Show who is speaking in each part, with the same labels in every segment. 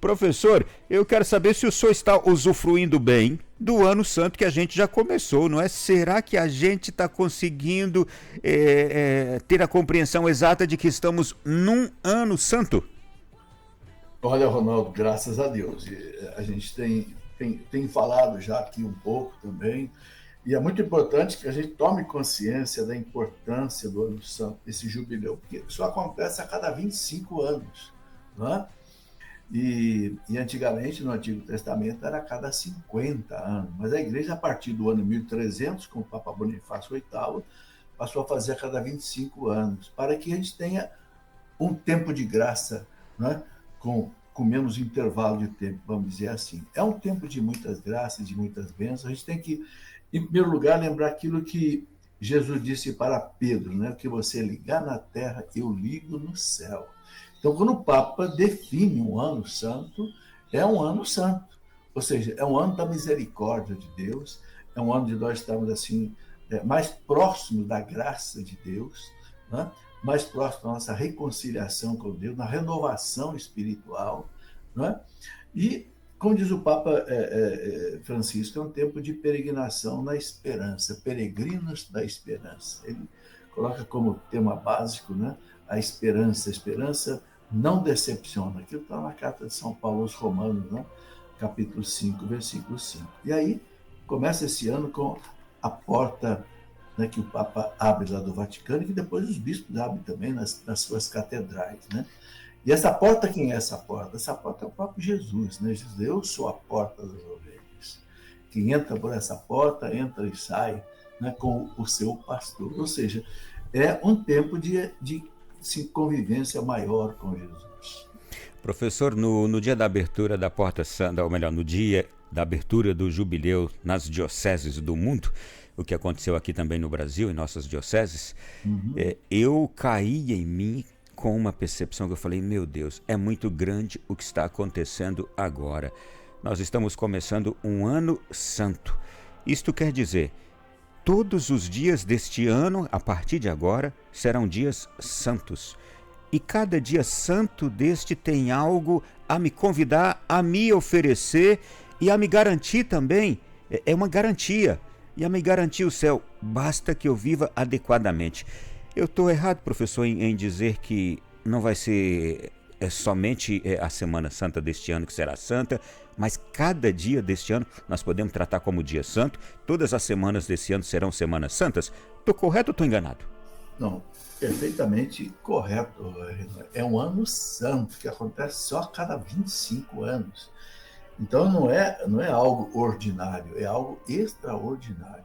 Speaker 1: Professor, eu quero saber se o senhor está usufruindo bem do ano santo que a gente já começou, não é? Será que a gente está conseguindo ter a compreensão exata de que estamos num ano santo?
Speaker 2: Olha, Ronaldo, graças a Deus. A gente tem falado já aqui um pouco também, e é muito importante que a gente tome consciência da importância do Ano Santo, desse jubileu, porque isso acontece a cada 25 anos. Não é? E antigamente, no Antigo Testamento, era a cada 50 anos, mas a igreja, a partir do ano 1300, com o Papa Bonifácio VIII, passou a fazer a cada 25 anos, para que a gente tenha um tempo de graça, né? com menos intervalo de tempo, vamos dizer assim. É um tempo de muitas graças, de muitas bênçãos. A gente tem que, em primeiro lugar, lembrar aquilo que Jesus disse para Pedro, né? Que você ligar na terra, eu ligo no céu. Então, quando o Papa define um ano santo, é um ano santo. Ou seja, é um ano da misericórdia de Deus, é um ano de nós estarmos assim, mais próximos da graça de Deus, né? Mais próximo da nossa reconciliação com Deus, na renovação espiritual. Né? E, como diz o Papa Francisco, é um tempo de peregrinação na esperança, peregrinos da esperança. Ele coloca como tema básico, né, a esperança. A esperança não decepciona. Aquilo está na carta de São Paulo aos Romanos, né, capítulo 5, versículo 5. E aí começa esse ano com a porta, né, que o Papa abre lá do Vaticano e que depois os bispos abrem também nas suas catedrais. Né? E essa porta, quem é essa porta? Essa porta é o próprio Jesus. Né? Jesus, eu sou a porta das ovelhas. Quem entra por essa porta, entra e sai, né, com o seu pastor. Ou seja, é um tempo de convivência maior com Jesus.
Speaker 1: Professor, no dia da abertura da Porta Santa, ou melhor, no dia da abertura do jubileu nas dioceses do mundo, o que aconteceu aqui também no Brasil, em nossas dioceses, eu caí em mim com uma percepção que eu falei, meu Deus, é muito grande o que está acontecendo agora. Nós estamos começando um ano santo. Isto quer dizer, todos os dias deste ano, a partir de agora, serão dias santos. E cada dia santo deste tem algo a me convidar, a me oferecer e a me garantir também. É uma garantia. E a me garantir o céu. Basta que eu viva adequadamente. Eu estou errado, professor, em dizer que não vai ser somente a Semana Santa deste ano que será santa, mas cada dia deste ano nós podemos tratar como dia santo. Todas as semanas desse ano serão semanas santas. Estou correto ou estou enganado?
Speaker 2: Não, perfeitamente correto. É um ano santo que acontece só a cada 25 anos. Então não é algo ordinário, é algo extraordinário.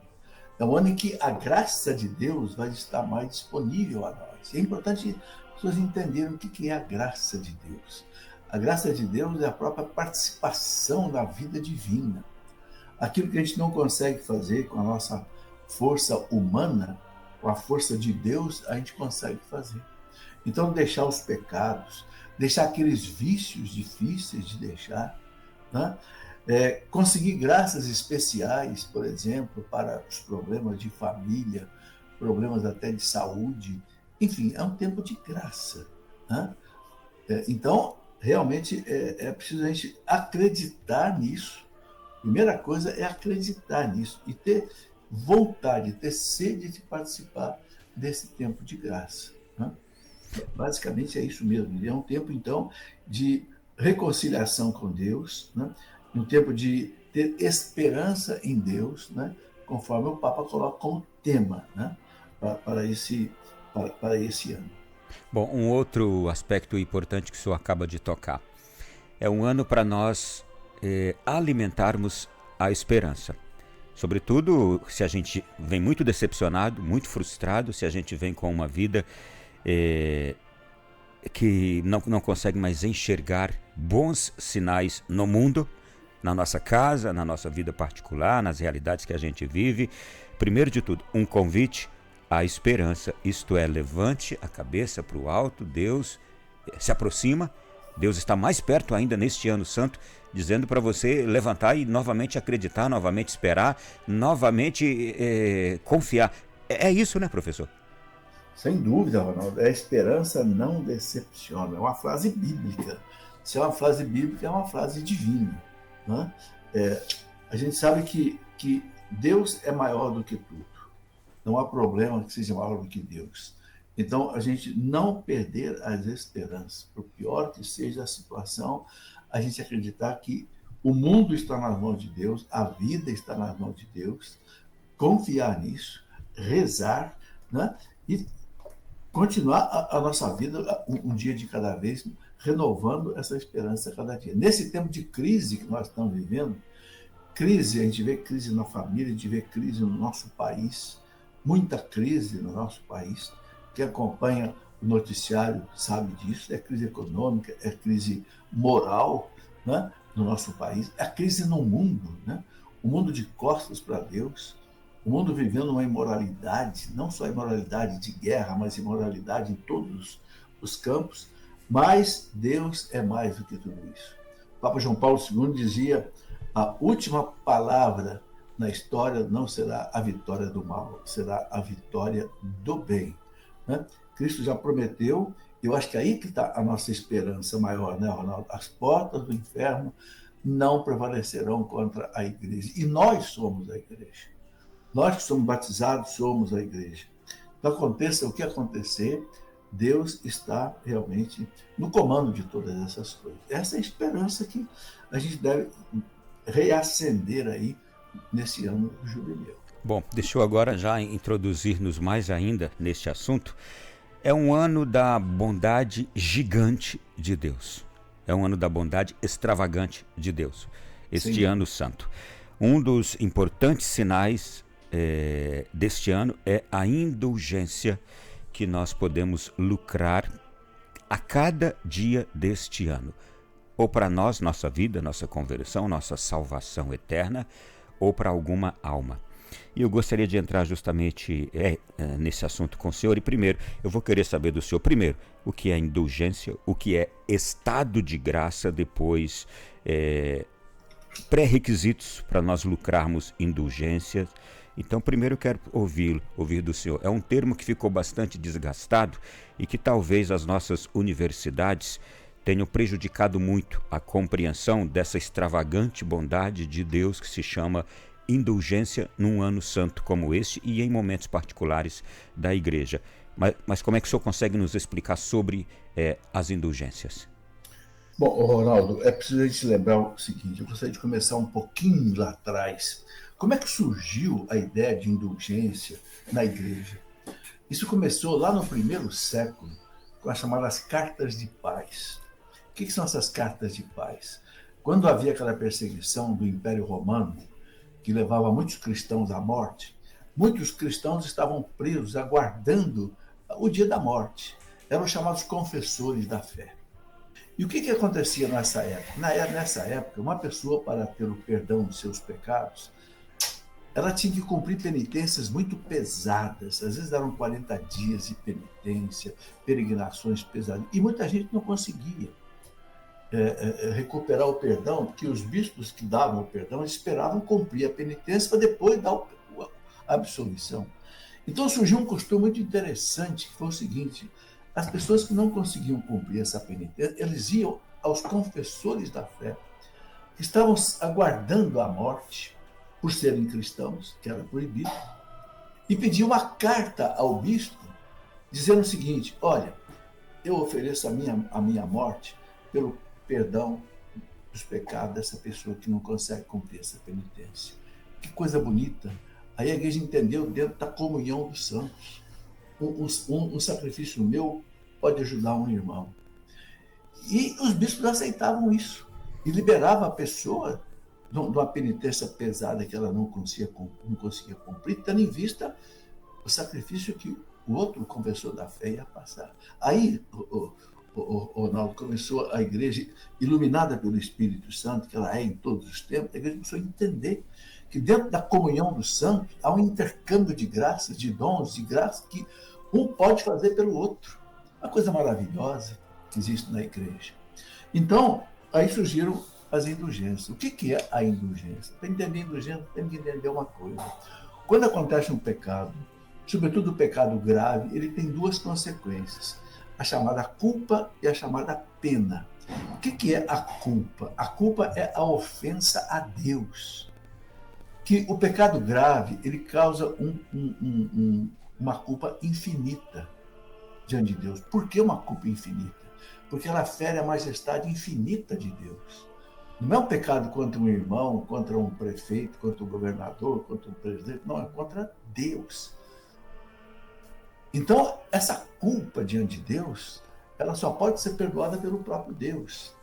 Speaker 2: É um ano em que a graça de Deus vai estar mais disponível a nós. É importante as pessoas entenderem o que é a graça de Deus. A graça de Deus é a própria participação na vida divina. Aquilo que a gente não consegue fazer com a nossa força humana, com a força de Deus, a gente consegue fazer. Então, deixar os pecados, deixar aqueles vícios difíceis de deixar, né? Conseguir graças especiais, por exemplo, para os problemas de família, problemas até de saúde. Enfim, é um tempo de graça. Né? Então, realmente, é preciso a gente acreditar nisso. Primeira coisa é acreditar nisso e ter vontade, ter sede de participar desse tempo de graça. Né? Basicamente é isso mesmo. É um tempo, então, de reconciliação com Deus, né? Um tempo de ter esperança em Deus, né? Conforme o Papa coloca como tema, né? para esse ano.
Speaker 1: Bom, um outro aspecto importante que o senhor acaba de tocar. É um ano para nós alimentarmos a esperança. Sobretudo se a gente vem muito decepcionado, muito frustrado, se a gente vem com uma vida que não consegue mais enxergar bons sinais no mundo, na nossa casa, na nossa vida particular, nas realidades que a gente vive. Primeiro de tudo, um convite à esperança, isto é, levante a cabeça para o alto, Deus se aproxima, Deus está mais perto ainda neste ano santo, dizendo para você levantar e novamente acreditar, novamente esperar, novamente confiar. É isso, né, professor?
Speaker 2: Sem dúvida, Ronaldo. A esperança não decepciona. É uma frase bíblica. Se é uma frase bíblica, é uma frase divina. Né? A gente sabe que Deus é maior do que tudo. Não há problema que seja maior do que Deus. Então, a gente não perder as esperanças. Por pior que seja a situação, a gente acreditar que o mundo está nas mãos de Deus, a vida está nas mãos de Deus, confiar nisso, rezar, né? E continuar a nossa vida um dia de cada vez, renovando essa esperança a cada dia. Nesse tempo de crise que nós estamos vivendo, crise, a gente vê crise na família, a gente vê crise no nosso país, muita crise no nosso país. Quem acompanha o noticiário sabe disso, é crise econômica, é crise moral, né, no nosso país, é crise no mundo, né? O mundo de costas para Deus, o mundo vivendo uma imoralidade, não só imoralidade de guerra, mas imoralidade em todos os campos, mas Deus é mais do que tudo isso. O Papa João Paulo II dizia: a última palavra na história não será a vitória do mal, será a vitória do bem. Né? Cristo já prometeu, eu acho que aí que está a nossa esperança maior, né, Ronaldo? As portas do inferno não prevalecerão contra a igreja. E nós somos a igreja. Nós que somos batizados somos a igreja. Então, aconteça o que acontecer, Deus está realmente no comando de todas essas coisas. Essa é a esperança que a gente deve reacender aí nesse ano do jubileu.
Speaker 1: Bom, deixa eu agora já introduzir-nos mais ainda neste assunto. É um ano da bondade gigante de Deus. É um ano da bondade extravagante de Deus. Este ano santo. Um dos importantes sinais deste ano é a indulgência que nós podemos lucrar a cada dia deste ano. Ou para nós, nossa vida, nossa conversão, nossa salvação eterna, ou para alguma alma. E eu gostaria de entrar justamente nesse assunto com o senhor. E primeiro, eu vou querer saber do senhor, primeiro, o que é indulgência, o que é estado de graça, depois pré-requisitos para nós lucrarmos indulgências. Então, primeiro eu quero ouvir do senhor. É um termo que ficou bastante desgastado e que talvez as nossas universidades tenham prejudicado muito a compreensão dessa extravagante bondade de Deus que se chama indulgência num ano santo como este e em momentos particulares da igreja. Mas como é que o senhor consegue nos explicar sobre as indulgências?
Speaker 2: Bom, Ronaldo, é preciso a gente lembrar o seguinte, eu gostaria de começar um pouquinho lá atrás. Como é que surgiu a ideia de indulgência na igreja? Isso começou lá no primeiro século, com as chamadas cartas de paz. O que são essas cartas de paz? Quando havia aquela perseguição do Império Romano, que levava muitos cristãos à morte, muitos cristãos estavam presos, aguardando o dia da morte. Eram chamados confessores da fé. E o que acontecia nessa época? Nessa época, uma pessoa, para ter o perdão dos seus pecados, ela tinha que cumprir penitências muito pesadas. Às vezes eram 40 dias de penitência, peregrinações pesadas. E muita gente não conseguia recuperar o perdão, porque os bispos que davam o perdão esperavam cumprir a penitência para depois dar a absolvição. Então surgiu um costume muito interessante, que foi o seguinte: as pessoas que não conseguiam cumprir essa penitência, eles iam aos confessores da fé, que estavam aguardando a morte, por serem cristãos, que era proibido, e pediam uma carta ao bispo, dizendo o seguinte: olha, eu ofereço a minha morte pelo perdão dos pecados dessa pessoa que não consegue cumprir essa penitência. Que coisa bonita! Aí a igreja entendeu, dentro da comunhão dos santos, um sacrifício meu pode ajudar um irmão. E os bispos aceitavam isso e liberavam a pessoa de uma penitência pesada que ela não conseguia cumprir, tendo em vista o sacrifício que o outro confessor da fé ia passar. Aí, Ronaldo, começou a igreja, iluminada pelo Espírito Santo, que ela é em todos os tempos, a igreja começou a entender que dentro da comunhão dos santos há um intercâmbio de graças, de dons, de graças que um pode fazer pelo outro. Uma coisa maravilhosa que existe na igreja. Então, aí surgiram as indulgências. O que é a indulgência? Para entender a indulgência, tem que entender uma coisa. Quando acontece um pecado, sobretudo o pecado grave, ele tem duas consequências. a chamada culpa e a chamada pena. O que é a culpa? A culpa é a ofensa a Deus. Que o pecado grave, ele causa uma culpa infinita diante de Deus. Por que uma culpa infinita? Porque ela fere a majestade infinita de Deus. Não é um pecado contra um irmão, contra um prefeito, contra um governador, contra um presidente, não, é contra Deus. Então, essa culpa diante de Deus, ela só pode ser perdoada pelo próprio Deus.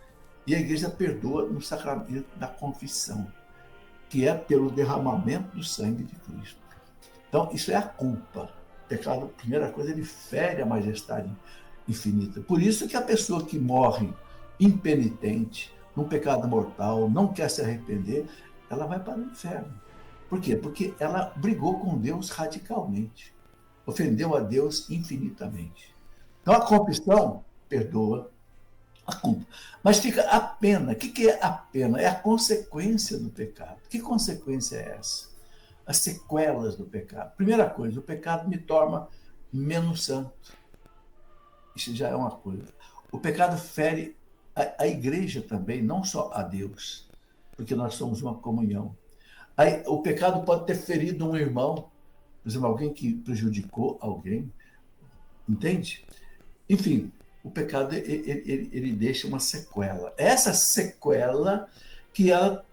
Speaker 2: E a igreja perdoa no sacramento da confissão, que é pelo derramamento do sangue de Cristo. Então, isso é a culpa. O pecado, primeira coisa, ele fere a majestade infinita. Por isso que a pessoa que morre impenitente, num pecado mortal, não quer se arrepender, ela vai para o inferno. Por quê? Porque ela brigou com Deus radicalmente. Ofendeu a Deus infinitamente. Então, a confissão perdoa a culpa. Mas fica a pena. O que é a pena? É a consequência do pecado. Que consequência é essa? As sequelas do pecado. Primeira coisa, o pecado me torna menos santo. Isso já é uma coisa. O pecado fere a igreja também, não só a Deus, porque nós somos uma comunhão. Aí, o pecado pode ter ferido um irmão, por exemplo, alguém que prejudicou alguém, entende? Enfim, o pecado ele deixa uma sequela. Essa sequela que ela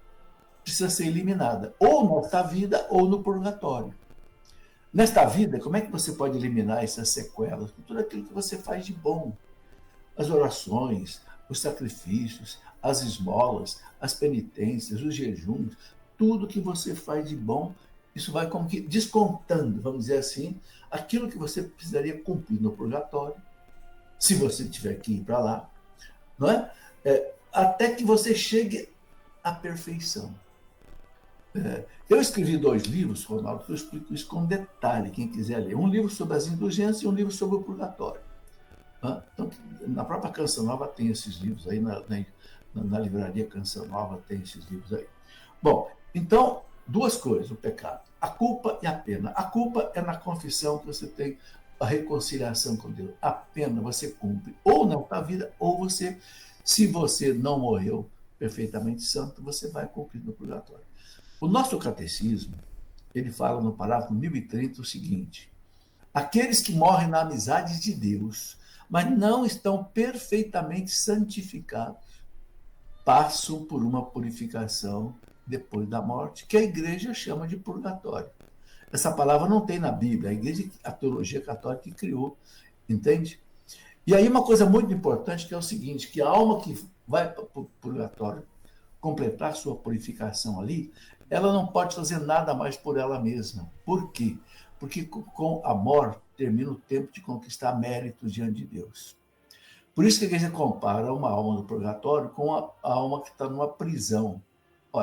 Speaker 2: precisa ser eliminada, ou nesta vida ou no purgatório. Nesta vida, como é que você pode eliminar essas sequelas? Com tudo aquilo que você faz de bom. As orações, os sacrifícios, as esmolas, as penitências, os jejuns, tudo que você faz de bom, isso vai como que descontando, vamos dizer assim, aquilo que você precisaria cumprir no purgatório, se você tiver que ir para lá, não é? Até que você chegue à perfeição. Eu escrevi 2 livros, Ronaldo, que eu explico isso com detalhe, quem quiser ler. Um livro sobre as indulgências e um livro sobre o purgatório. Então, na própria Canção Nova tem esses livros aí, na livraria Canção Nova tem esses livros aí. Bom, então, 2 coisas, o pecado. A culpa e a pena. A culpa é na confissão que você tem a reconciliação com Deus. A pena você cumpre ou na vida, ou você, se você não morreu perfeitamente santo, você vai cumprir no purgatório. O nosso catecismo, ele fala no parágrafo 1030 o seguinte: aqueles que morrem na amizade de Deus, mas não estão perfeitamente santificados, passam por uma purificação depois da morte, que a igreja chama de purgatório. Essa palavra não tem na Bíblia, a teologia católica que criou, entende? E aí uma coisa muito importante que é o seguinte, que a alma que vai para o purgatório completar sua purificação ali, ela não pode fazer nada mais por ela mesma. Por quê? Porque com a morte termina o tempo de conquistar méritos diante de Deus. Por isso que a igreja compara uma alma no purgatório com a alma que está numa prisão.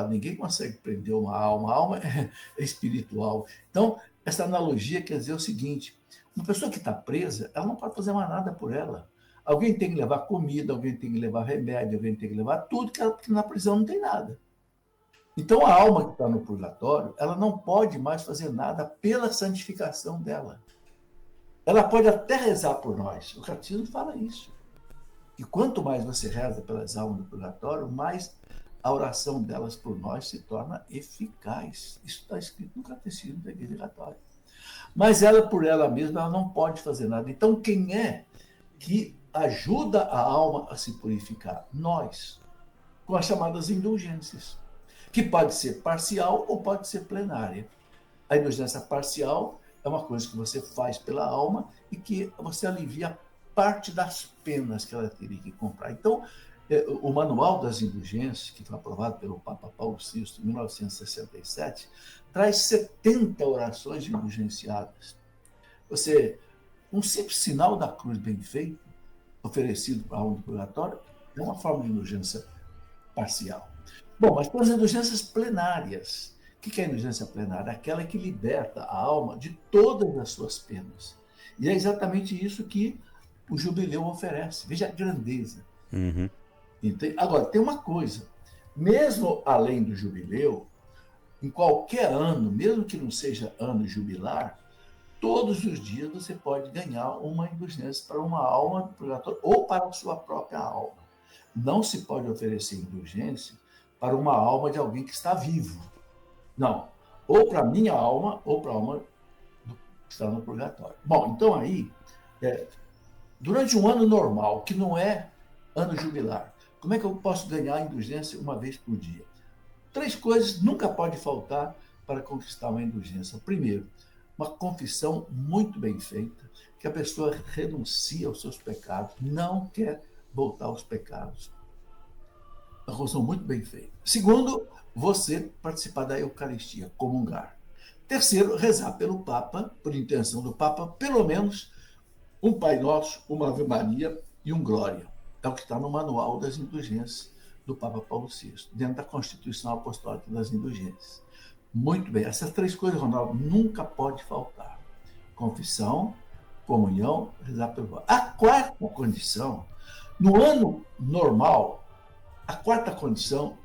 Speaker 2: Ninguém consegue prender uma alma, a alma é espiritual. Então, essa analogia quer dizer o seguinte: uma pessoa que está presa, ela não pode fazer mais nada por ela. Alguém tem que levar comida, alguém tem que levar remédio, alguém tem que levar tudo, porque na prisão não tem nada. Então, a alma que está no purgatório, ela não pode mais fazer nada pela santificação dela. Ela pode até rezar por nós. O catecismo fala isso. E quanto mais você reza pelas almas do purgatório, mais a oração delas por nós se torna eficaz. Isso está escrito no catecismo da Igreja Católica. Mas ela, por ela mesma, ela não pode fazer nada. Então, quem é que ajuda a alma a se purificar? Nós, com as chamadas indulgências, que pode ser parcial ou pode ser plenária. A indulgência parcial é uma coisa que você faz pela alma e que você alivia parte das penas que ela teria que comprar. Então, o Manual das Indulgências, que foi aprovado pelo Papa Paulo VI em 1967, traz 70 orações indulgenciadas. Um simples sinal da cruz bem feito, oferecido para a alma do purgatório, é uma forma de indulgência parcial. Bom, mas tem as indulgências plenárias. O que é a indulgência plenária? Aquela que liberta a alma de todas as suas penas. E é exatamente isso que o jubileu oferece. Veja a grandeza.
Speaker 1: Uhum.
Speaker 2: Agora, tem uma coisa. Mesmo além do jubileu, em qualquer ano, mesmo que não seja ano jubilar, todos os dias você pode ganhar uma indulgência para uma alma do purgatório ou para a sua própria alma. Não se pode oferecer indulgência para uma alma de alguém que está vivo. Não. Ou para a minha alma, ou para a alma que está no purgatório. Bom, então aí, durante um ano normal, que não é ano jubilar, como é que eu posso ganhar indulgência uma vez por dia? 3 coisas nunca pode faltar para conquistar uma indulgência. Primeiro, uma confissão muito bem feita, que a pessoa renuncia aos seus pecados, não quer voltar aos pecados. Uma confissão muito bem feita. Segundo, você participar da Eucaristia, comungar. Terceiro, rezar pelo Papa, por intenção do Papa, pelo menos um Pai Nosso, uma Ave Maria e um Glória. É o que está no Manual das Indulgências do Papa Paulo VI, dentro da Constituição Apostólica das Indulgências. Muito bem, essas 3 coisas, Ronaldo, nunca pode faltar. Confissão, comunhão, rezar pelo Papa. A quarta condição, no ano normal, a quarta condição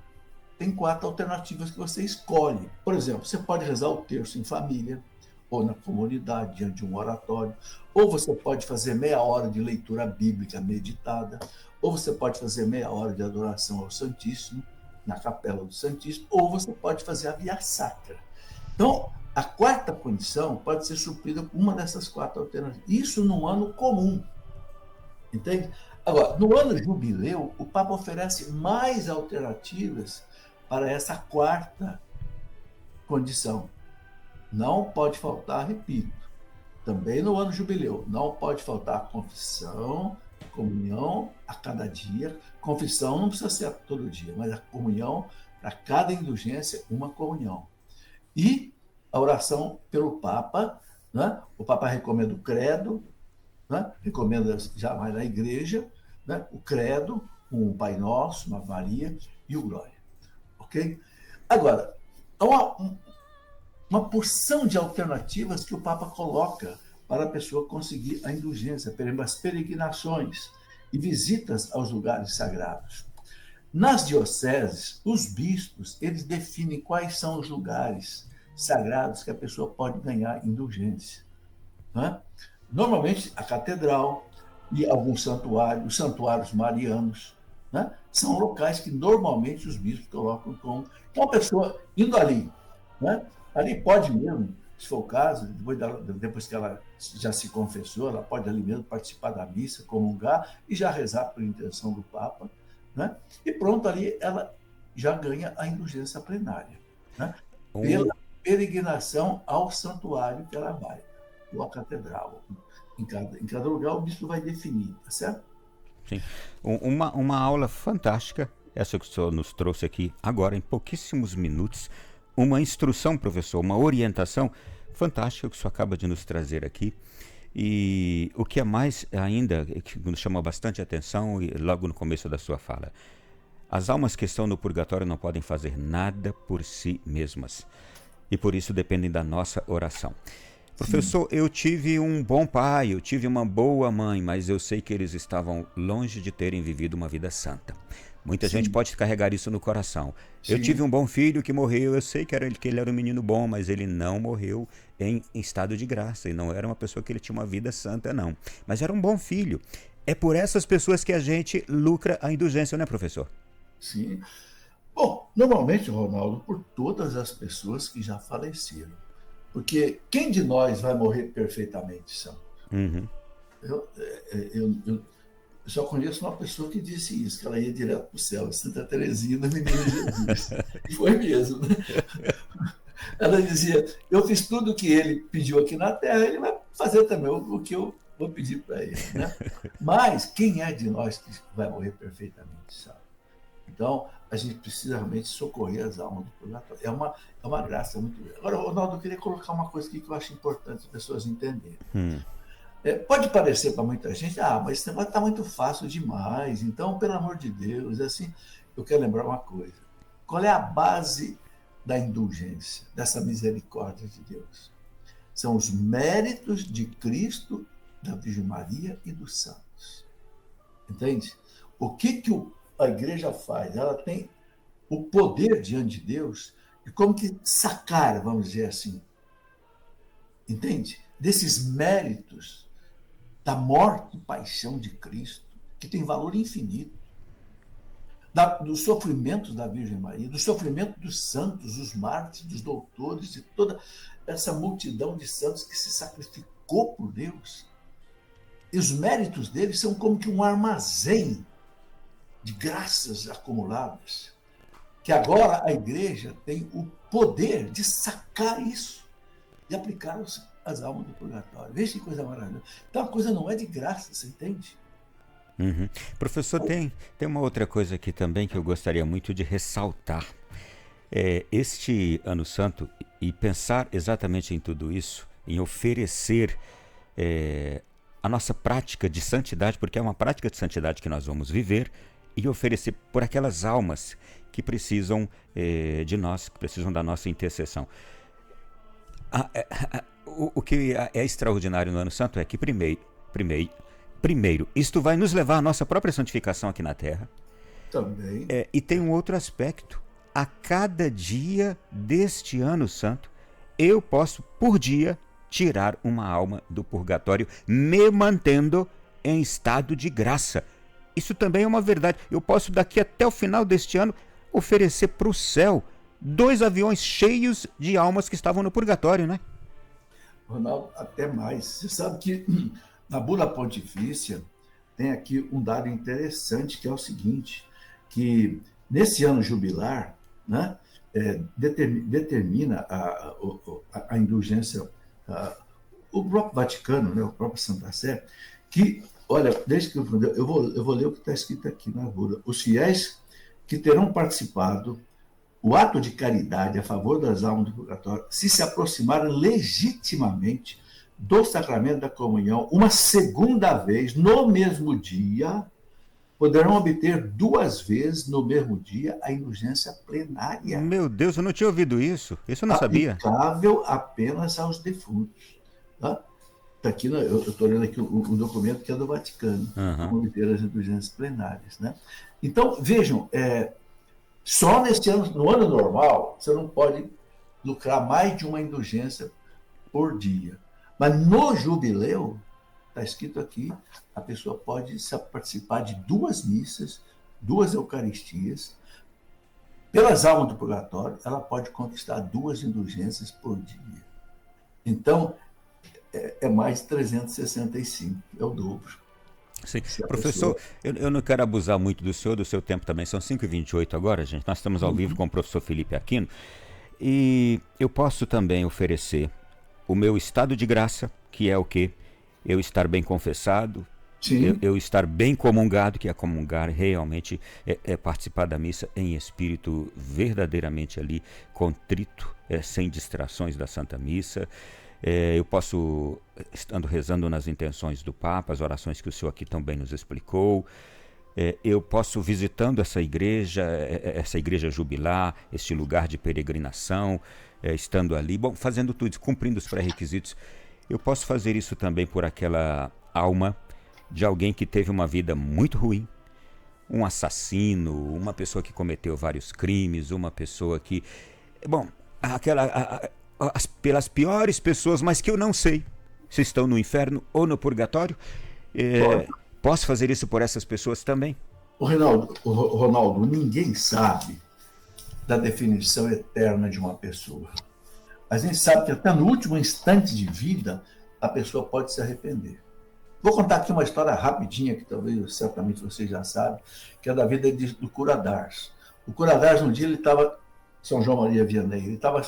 Speaker 2: tem 4 alternativas que você escolhe. Por exemplo, você pode rezar o terço em família, ou na comunidade, diante de um oratório, ou você pode fazer meia hora de leitura bíblica meditada, ou você pode fazer meia hora de adoração ao Santíssimo, na capela do Santíssimo, ou você pode fazer a via sacra. Então, a quarta condição pode ser suprida por uma dessas 4 alternativas. Isso num ano comum. Entende? Agora, no ano jubileu, o Papa oferece mais alternativas para essa quarta condição. Não pode faltar, repito, também no ano jubileu, não pode faltar a confissão, comunhão a cada dia. Confissão não precisa ser todo dia, mas a comunhão, para cada indulgência, uma comunhão. E a oração pelo Papa, né? O Papa recomenda o credo, né? Recomenda já mais na igreja, né? O credo, um Pai Nosso, uma Maria e o Glória. Ok? Agora, uma porção de alternativas que o Papa coloca para a pessoa conseguir a indulgência, por exemplo, as peregrinações e visitas aos lugares sagrados. Nas dioceses, os bispos, eles definem quais são os lugares sagrados que a pessoa pode ganhar indulgência. Né? Normalmente, a catedral e alguns santuários, os santuários marianos, né? São locais que normalmente os bispos colocam como uma pessoa indo ali, né? Ali pode mesmo, se for o caso, depois que ela já se confessou, ela pode ali mesmo participar da missa, comungar e já rezar por intenção do Papa, né? E pronto, ali ela já ganha a indulgência plenária, né? Pela peregrinação ao santuário que ela vai, ou à catedral. Em cada lugar o bispo vai definir, tá certo?
Speaker 1: Sim. Uma aula fantástica, essa que o senhor nos trouxe aqui agora, em pouquíssimos minutos. Uma instrução, professor, uma orientação fantástica que o senhor acaba de nos trazer aqui. E o que é mais ainda, que nos chamou bastante atenção, e logo no começo da sua fala, as almas que estão no purgatório não podem fazer nada por si mesmas. E por isso dependem da nossa oração. Professor, eu tive um bom pai, eu tive uma boa mãe, mas eu sei que eles estavam longe de terem vivido uma vida santa. Muita gente pode carregar isso no coração. Eu tive um bom filho que morreu, eu sei que ele era um menino bom, mas ele não morreu em estado de graça, e não era uma pessoa que ele tinha uma vida santa, não. Mas era um bom filho. É por essas pessoas que a gente lucra a indulgência, né, professor?
Speaker 2: Sim. Bom, normalmente, Ronaldo, por todas as pessoas que já faleceram. Porque quem de nós vai morrer perfeitamente santo?
Speaker 1: Uhum.
Speaker 2: Eu só conheço uma pessoa que disse isso, que ela ia direto para o céu, Santa Teresinha, menina Jesus. E foi mesmo. Né? Ela dizia, eu fiz tudo o que ele pediu aqui na Terra, ele vai fazer também o que eu vou pedir para ele. Né? Mas quem é de nós que vai morrer perfeitamente santo? Então, a gente precisa realmente socorrer as almas do purgatório. É uma graça muito grande. Agora, Ronaldo, eu queria colocar uma coisa aqui que eu acho importante as pessoas entenderem. Pode parecer para muita gente, mas esse negócio está muito fácil demais, então, pelo amor de Deus, assim, eu quero lembrar uma coisa. Qual é a base da indulgência, dessa misericórdia de Deus? São os méritos de Cristo, da Virgem Maria e dos santos. Entende? O que a igreja faz? Ela tem o poder diante de Deus de como que sacar, vamos dizer assim. Entende? desses méritos da morte e paixão de Cristo, que tem valor infinito, dos sofrimentos da Virgem Maria, do sofrimento dos santos, dos mártires, dos doutores, de toda essa multidão de santos que se sacrificou por Deus. E os méritos deles são como que um armazém de graças acumuladas, que agora a igreja tem o poder de sacar isso e aplicar às almas do purgatório. Veja que coisa maravilhosa. Então a coisa não é de graça, você entende?
Speaker 1: Uhum. Professor, tem uma outra coisa aqui também que eu gostaria muito de ressaltar. Este Ano Santo, e pensar exatamente em tudo isso, em oferecer a nossa prática de santidade, porque é uma prática de santidade que nós vamos viver, e oferecer por aquelas almas que precisam de nós, que precisam da nossa intercessão. O que é extraordinário no Ano Santo é que, primeiro, isto vai nos levar à nossa própria santificação aqui na Terra.
Speaker 2: Também.
Speaker 1: E tem um outro aspecto. A cada dia deste Ano Santo, eu posso, por dia, tirar uma alma do purgatório, me mantendo em estado de graça. Isso também é uma verdade. Eu posso, daqui até o final deste ano, oferecer para o céu 2 aviões cheios de almas que estavam no purgatório, né?
Speaker 2: Ronaldo, até mais. Você sabe que na Bula Pontifícia tem aqui um dado interessante, que é o seguinte, que nesse ano jubilar, né, determina a indulgência, o próprio Vaticano, né, o próprio Santa Sé, que, olha, desde que eu vou ler o que está escrito aqui na Bula. Os fiéis que terão participado o ato de caridade a favor das almas do purgatório, se aproximarem legitimamente do sacramento da comunhão uma segunda vez no mesmo dia, poderão obter 2 vezes no mesmo dia a indulgência plenária.
Speaker 1: Meu Deus, eu não tinha ouvido isso. Isso eu não sabia.
Speaker 2: Aplicável apenas aos defuntos. Tá? Tá aqui, eu estou lendo aqui o documento que é do Vaticano, como obter as indulgências plenárias. Né? Então, vejam, só neste ano, no ano normal, você não pode lucrar mais de uma indulgência por dia. Mas no jubileu, está escrito aqui, a pessoa pode participar de 2 missas, 2 eucaristias. Pelas almas do purgatório, ela pode conquistar 2 indulgências por dia. Então, é mais 365, é o dobro.
Speaker 1: Sim. Professor, eu não quero abusar muito do seu tempo também. São 5h28 agora, gente. Nós estamos ao vivo com o professor Felipe Aquino. E eu posso também oferecer o meu estado de graça, que é o quê? Eu estar bem confessado, eu estar bem comungado, que é comungar realmente, é participar da missa em espírito verdadeiramente ali contrito, sem distrações da Santa Missa. Eu posso, estando rezando nas intenções do Papa, as orações que o senhor aqui também nos explicou. Eu posso, visitando essa igreja jubilar, este lugar de peregrinação, estando ali, bom, fazendo tudo, cumprindo os pré-requisitos. Eu posso fazer isso também por aquela alma de alguém que teve uma vida muito ruim, um assassino, uma pessoa que cometeu vários crimes, uma pessoa que, bom, pelas piores pessoas, mas que eu não sei se estão no inferno ou no purgatório. Posso fazer isso por essas pessoas também?
Speaker 2: Ronaldo, ninguém sabe da definição eterna de uma pessoa. A gente sabe que até no último instante de vida a pessoa pode se arrepender. Vou contar aqui uma história rapidinha, que talvez, certamente vocês já sabem, que é da vida do Cura d'Ars. O Cura d'Ars, um dia, ele estava, São João Maria Vianney, ele estava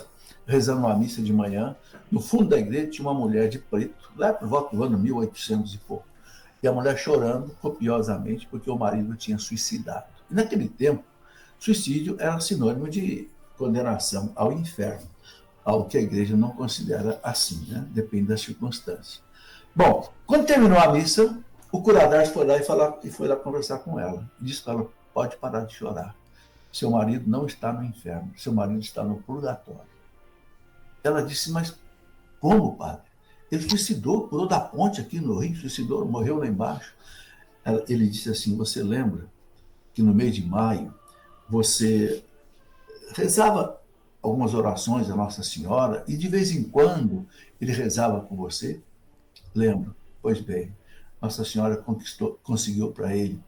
Speaker 2: rezando uma missa de manhã, no fundo da igreja tinha uma mulher de preto, lá por volta do ano 1800 e pouco, e a mulher chorando copiosamente porque o marido tinha suicidado. E naquele tempo, suicídio era sinônimo de condenação ao inferno, algo que a igreja não considera assim, né? Depende das circunstâncias. Bom, quando terminou a missa, o Cura d'Ars foi lá conversar com ela, e disse para ela: pode parar de chorar, seu marido não está no inferno, seu marido está no purgatório. Ela disse: mas como, padre? Ele suicidou, pulou da ponte aqui no Rio, suicidou, morreu lá embaixo. Ele disse assim: você lembra que no mês de maio você rezava algumas orações a Nossa Senhora, e de vez em quando ele rezava com você? Lembro. Pois bem, Nossa Senhora conseguiu para ele,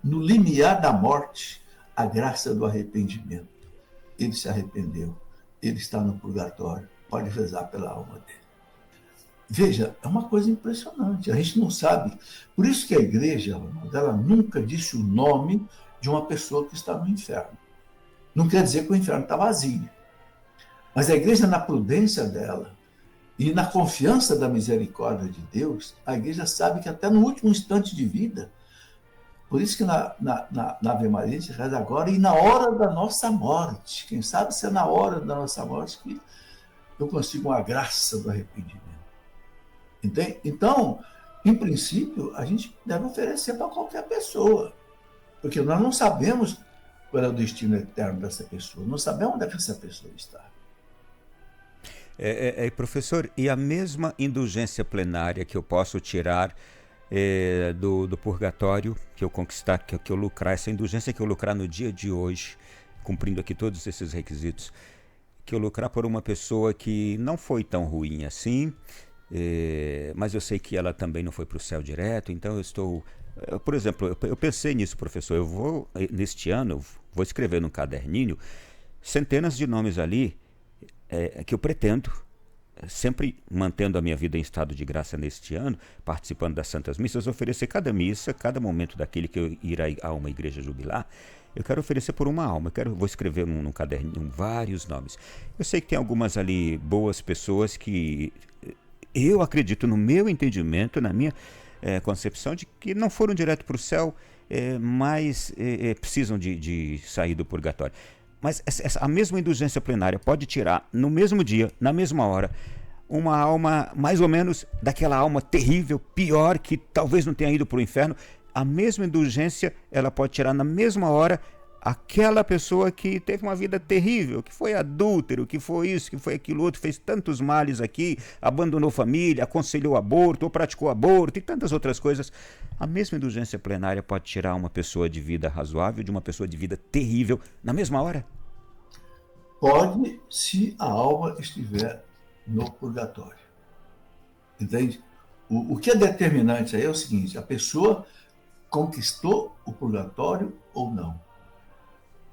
Speaker 2: no limiar da morte, a graça do arrependimento. Ele se arrependeu, ele está no purgatório, pode rezar pela alma dele. Veja, é uma coisa impressionante, a gente não sabe. Por isso que a igreja, ela nunca disse o nome de uma pessoa que está no inferno. Não quer dizer que o inferno está vazio. Mas a igreja, na prudência dela e na confiança da misericórdia de Deus, a igreja sabe que até no último instante de vida, por isso que na Ave Maria a gente reza agora, e na hora da nossa morte, quem sabe se é na hora da nossa morte que eu consigo uma graça do arrependimento. Entende? Então, em princípio, a gente deve oferecer para qualquer pessoa, porque nós não sabemos qual é o destino eterno dessa pessoa, não sabemos onde é que essa pessoa está.
Speaker 1: Professor, e a mesma indulgência plenária que eu posso tirar do purgatório, que eu conquistar, que eu lucrar, essa indulgência que eu lucrar no dia de hoje, cumprindo aqui todos esses requisitos, que eu lucrar por uma pessoa que não foi tão ruim assim, mas eu sei que ela também não foi para o céu direto, então eu estou... Por exemplo, eu pensei nisso, professor, neste ano, eu vou escrever num caderninho centenas de nomes ali que eu pretendo, sempre mantendo a minha vida em estado de graça neste ano, participando das Santas Missas, oferecer cada missa, cada momento daquele que eu ir a uma igreja jubilar, eu quero oferecer por uma alma, vou escrever num caderninho vários nomes. Eu sei que tem algumas ali boas pessoas que eu acredito, no meu entendimento, na minha concepção, de que não foram direto para o céu, mas precisam de sair do purgatório. Mas a mesma indulgência plenária pode tirar, no mesmo dia, na mesma hora, uma alma mais ou menos daquela alma terrível, pior, que talvez não tenha ido para o inferno. A mesma indulgência, ela pode tirar na mesma hora aquela pessoa que teve uma vida terrível, que foi adúltero, que foi isso, que foi aquilo outro, fez tantos males aqui, abandonou família, aconselhou aborto, ou praticou aborto e tantas outras coisas. A mesma indulgência plenária pode tirar uma pessoa de vida razoável de uma pessoa de vida terrível na mesma hora?
Speaker 2: Pode, se a alma estiver no purgatório. Entende? O que é determinante aí é o seguinte: a pessoa conquistou o purgatório ou não?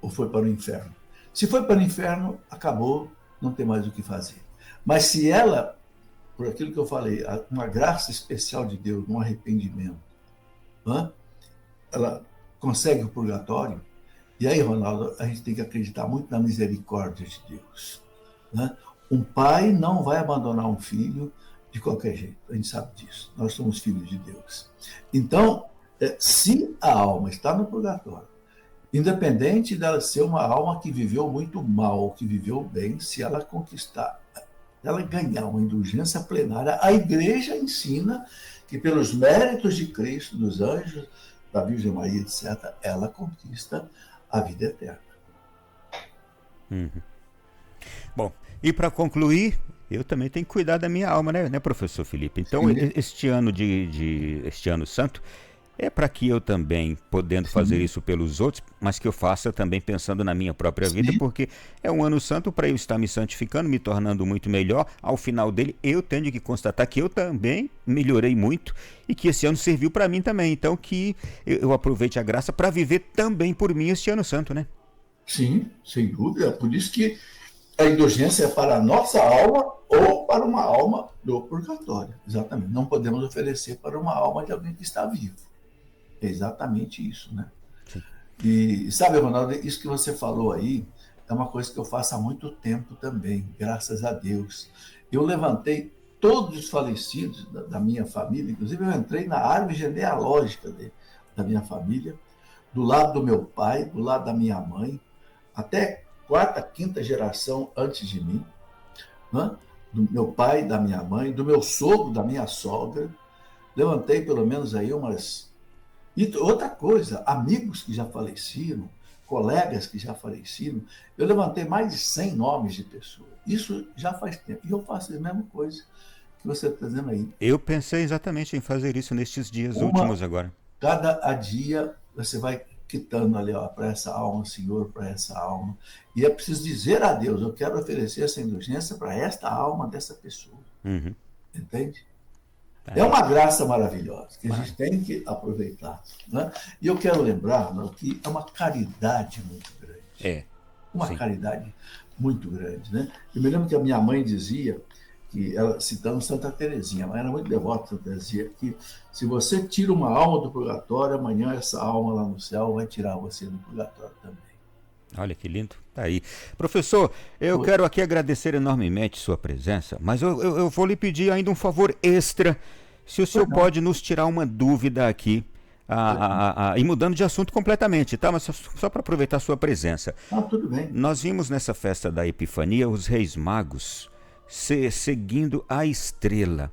Speaker 2: Ou foi para o inferno? Se foi para o inferno, acabou, não tem mais o que fazer. Mas se ela, por aquilo que eu falei, uma graça especial de Deus, um arrependimento, ela consegue o purgatório, e aí, Ronaldo, a gente tem que acreditar muito na misericórdia de Deus. Um pai não vai abandonar um filho de qualquer jeito, a gente sabe disso. Nós somos filhos de Deus. Então, se a alma está no purgatório, independente dela ser uma alma que viveu muito mal ou que viveu bem, se ela conquistar, ela ganhar uma indulgência plenária, a igreja ensina que pelos méritos de Cristo, dos anjos, da Virgem Maria, etc., ela conquista a vida eterna.
Speaker 1: Bom, e para concluir, eu também tenho que cuidar da minha alma, né, professor Felipe? Então, este ano este ano santo, é para que eu também, podendo fazer isso pelos outros, mas que eu faça também pensando na minha própria vida, porque é um ano santo para eu estar me santificando, me tornando muito melhor. Ao final dele, eu tenho que constatar que eu também melhorei muito e que esse ano serviu para mim também. Então, que eu aproveite a graça para viver também por mim este ano santo, né?
Speaker 2: Sim, sem dúvida. Por isso que a indulgência é para a nossa alma ou para uma alma do purgatório. Exatamente. Não podemos oferecer para uma alma de alguém que está vivo. É exatamente isso, né? Sim. E sabe, Ronaldo, isso que você falou aí é uma coisa que eu faço há muito tempo também, graças a Deus. Eu levantei todos os falecidos da minha família, inclusive eu entrei na árvore genealógica da minha família, do lado do meu pai, do lado da minha mãe, até quarta, quinta geração antes de mim, né? Do meu pai, da minha mãe, do meu sogro, da minha sogra. Levantei pelo menos aí umas... E outra coisa, amigos que já faleceram, colegas que já faleceram, eu levantei mais de 100 nomes de pessoas. Isso já faz tempo. E eu faço a mesma coisa que você está dizendo aí.
Speaker 1: Eu pensei exatamente em fazer isso nestes dias últimos agora.
Speaker 2: Cada dia você vai quitando ali, ó, para essa alma, Senhor, para essa alma. E é preciso dizer a Deus, eu quero oferecer essa indulgência para esta alma dessa pessoa.
Speaker 1: Uhum.
Speaker 2: Entende? É uma graça maravilhosa que a gente tem que aproveitar. Né? E eu quero lembrar, né, que é uma caridade muito grande. Uma caridade muito grande. Né? Eu me lembro que a minha mãe dizia, que ela, citando Santa Teresinha, ela era muito devota, Santa Teresinha, que se você tira uma alma do purgatório, amanhã essa alma lá no céu vai tirar você do purgatório também.
Speaker 1: Olha que lindo, tá aí. Professor, eu quero aqui agradecer enormemente sua presença, mas eu vou lhe pedir ainda um favor extra, se o senhor pode nos tirar uma dúvida aqui, e mudando de assunto completamente, tá? Mas só para aproveitar a sua presença.
Speaker 2: Tudo bem.
Speaker 1: Nós vimos nessa festa da Epifania os Reis Magos seguindo a estrela,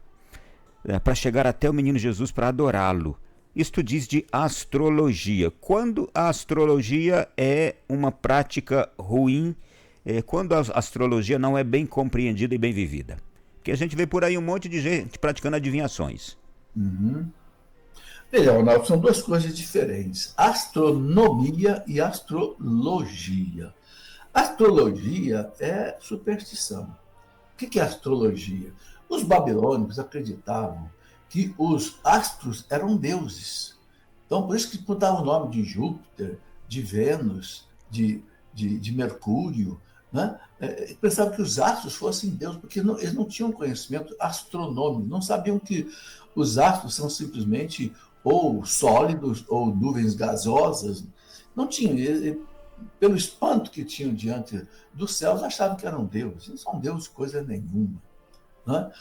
Speaker 1: para chegar até o menino Jesus para adorá-lo. Isto diz de astrologia. Quando a astrologia é uma prática ruim, quando a astrologia não é bem compreendida e bem vivida. Porque a gente vê por aí um monte de gente praticando adivinhações.
Speaker 2: Veja, Ronaldo, são duas coisas diferentes. Astronomia e astrologia. Astrologia é superstição. O que é astrologia? Os babilônicos acreditavam que os astros eram deuses. Então, por isso que botavam o nome de Júpiter, de Vênus, de Mercúrio. Né? Pensavam que os astros fossem deuses, porque eles não tinham conhecimento astronômico, não sabiam que os astros são simplesmente ou sólidos ou nuvens gasosas. Não tinham. Pelo espanto que tinham diante dos céus, achavam que eram deuses. Não são deuses coisa nenhuma. Né?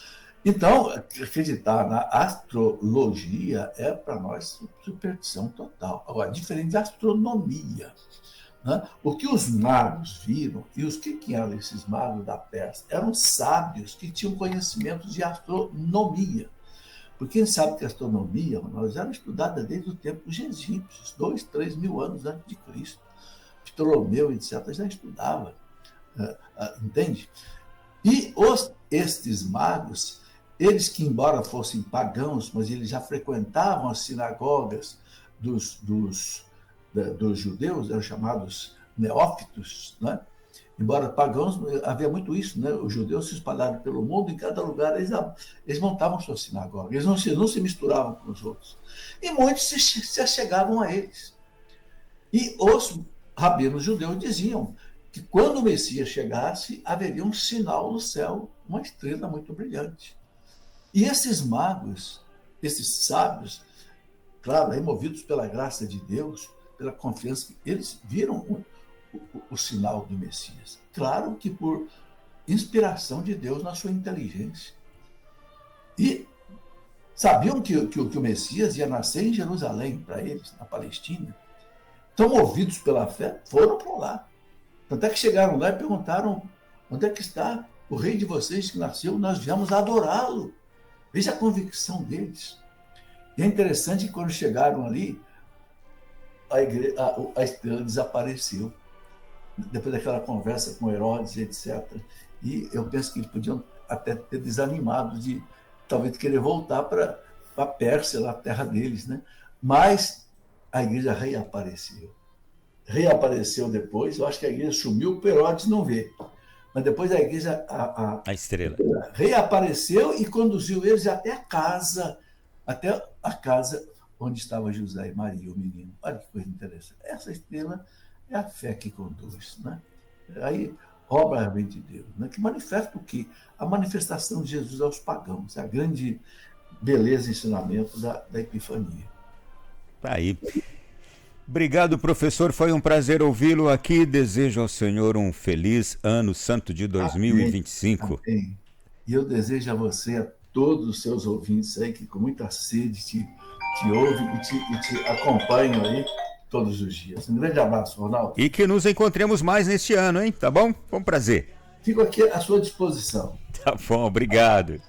Speaker 2: Então, acreditar na astrologia é, para nós, superstição total. Agora, diferente da astronomia. Né? O que os magos viram, e os que eram esses magos da Pérsia? Eram sábios que tinham conhecimento de astronomia. Porque quem sabe que a astronomia, nós era estudada desde o tempo dos egípcios, 2, 3 mil anos antes de Cristo. Ptolomeu, etc., já estudava. Entende? E estes magos, eles que, embora fossem pagãos, mas eles já frequentavam as sinagogas dos judeus, eram chamados neófitos, né? Embora pagãos, havia muito isso, né? Os judeus se espalharam pelo mundo, em cada lugar eles montavam sua sinagoga, eles não se misturavam com os outros. E muitos se achegavam a eles. E os rabinos judeus diziam que quando o Messias chegasse, haveria um sinal no céu, uma estrela muito brilhante. E esses magos, esses sábios, claro, aí movidos pela graça de Deus, pela confiança, eles viram o sinal do Messias. Claro que por inspiração de Deus na sua inteligência. E sabiam que o Messias ia nascer em Jerusalém, para eles, na Palestina. Então, movidos pela fé, foram por lá. Tanto é que chegaram lá e perguntaram: onde é que está o rei de vocês que nasceu? Nós viemos adorá-lo. Veja a convicção deles. E é interessante que quando chegaram ali, a estrela desapareceu. Depois daquela conversa com Herodes, etc. E eu penso que eles podiam até ter desanimado de talvez querer voltar para a Pérsia, lá, a terra deles, né? Mas a igreja reapareceu. Reapareceu depois, eu acho que a igreja sumiu, o Herodes não vê. Mas depois a igreja,
Speaker 1: a estrela,
Speaker 2: reapareceu e conduziu eles até a casa onde estava José e Maria, o menino. Olha que coisa interessante. Essa estrela é a fé que conduz, né? Aí, obra realmente de Deus, né? Que manifesta o quê? A manifestação de Jesus aos pagãos, a grande beleza e ensinamento da Epifania.
Speaker 1: Tá aí. Obrigado, professor. Foi um prazer ouvi-lo aqui. Desejo ao senhor um feliz ano santo de 2025.
Speaker 2: Amém. E eu desejo a você, a todos os seus ouvintes aí, que com muita sede te ouvem e te acompanham aí todos os dias. Um grande abraço, Ronaldo.
Speaker 1: E que nos encontremos mais neste ano, hein? Tá bom? Foi um prazer.
Speaker 2: Fico aqui à sua disposição.
Speaker 1: Tá bom, obrigado.